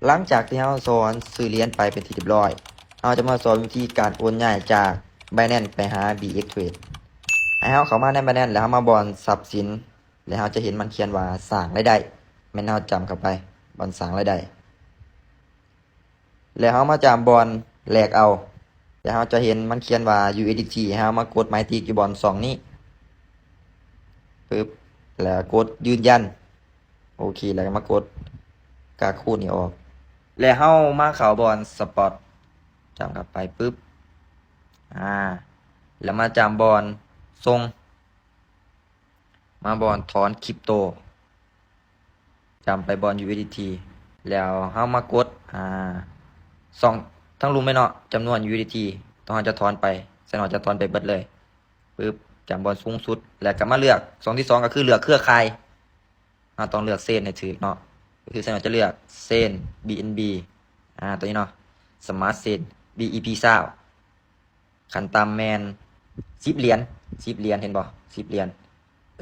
หลังจากที่เราสอนซื้อเหรียญไปเป็นที่เรียบร้อยเราจะมาสอนวิธีการโอนย้ายจาก Binance ไปหา BX Trade ให้เราเข้ามาใน Binance แล้วเรามาบอนทรัพย์สินแล้วเราจะเห็นมันเขียนว่าสร้างรายได้แม่นเราจำเข้าไปบอนสร้างรายได้แล้วเรามาจำบอนแลกเอาแล้วเราจะเห็นมันเขียนว่า USDT ให้เรามากดไม้ตีอยู่บอน2นี้ปึ๊บแล้วกดยืนยันโอเคแล้วก็มากดกาคูนี่ออกแล้วเฮามาเข้าบอนสปอตจำกลับไปปึ๊บแล้วมาจำบอนทรงมาบอนถอนคริปโตจำไปบอน USDT แล้วเฮามากดสองทั้งรุมไม่เนาะจำนวน USDT ต้องเราจะถอนไปแสดงว่าจะถอนไปเบิดเลยปึ๊บจำบอนสูงสุดแล้วก็มาเลือก2ที่2ก็คือเลือกเครือข่ายเราต้องเลือกเส้นให้ถูกเนาะก็คือแสดงว่าจะเลือกเส้น BNB ตัวนี้เนาะ Smart Chain BEP 20ขั้นต่ำแมน10เหรียญเห็นบ่10เหรียญ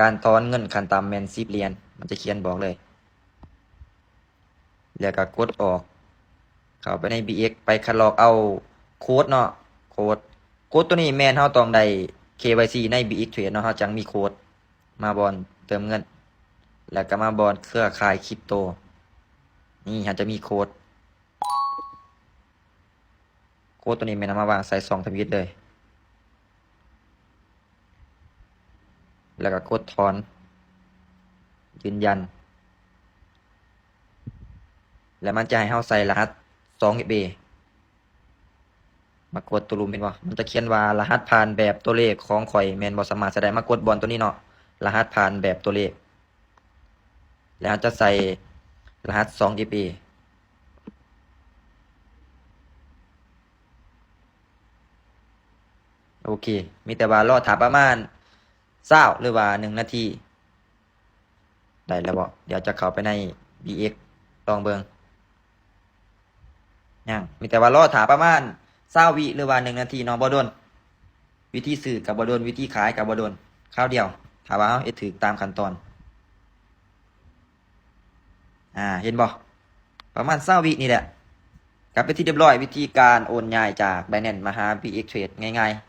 การถอนเงินขั้นต่ำแมน10เหรียญมันจะเขียนบอกเลยแล้วก็กดออกเข้าไปใน BX ไปคัดลอกเอาโค้ดเนาะโค้ดตัวนี้แมนเฮาต้องได้ KYC ใน BX Trade เนาะเฮาจังมีโค้ดมาบอนเติมเงินแล้วก็มาบอนเครือข่ายคริปโตนี่เฮาจะมีโค้ดตัวนี้แมนเอามาวางใส่2ทวิตเลยแล้วก็กดถอนยืนยันแล้วมันจะให้เฮาใส่รหัส 2FA มากดตัวรูมเป็นบ่มันจะเขียนว่ารหัสผ่านแบบตัวเลขของข่อยแม่นบ่สามารถแสดงมากดบอลตัวนี้เนาะรหัสผ่านแบบตัวเลขแล้วจะใส่รหัส 2FA โอเคมีแต่ว่ารอถาประมาณ20หรือว่า1นาทีได้แล้วบ่เดี๋ยวจะเข้าไปใน BX ลองเบิ่งยังมีแต่ว่ารอถาประมาณ20วิหรือว่า1นาทีเนาะบ่โดนวิธีซื้อกับบ่โดนวิธีขายกับบ่โดนคราวเดียวถ้าว่าเฮาเฮ็ดถูกตามขั้นตอนเห็นบ่ประมาณ20วินี่แหละกลับไปที่เรียบร้อยวิธีการโอนย้ายจาก Binance มาหา BX Trade ง่ายๆ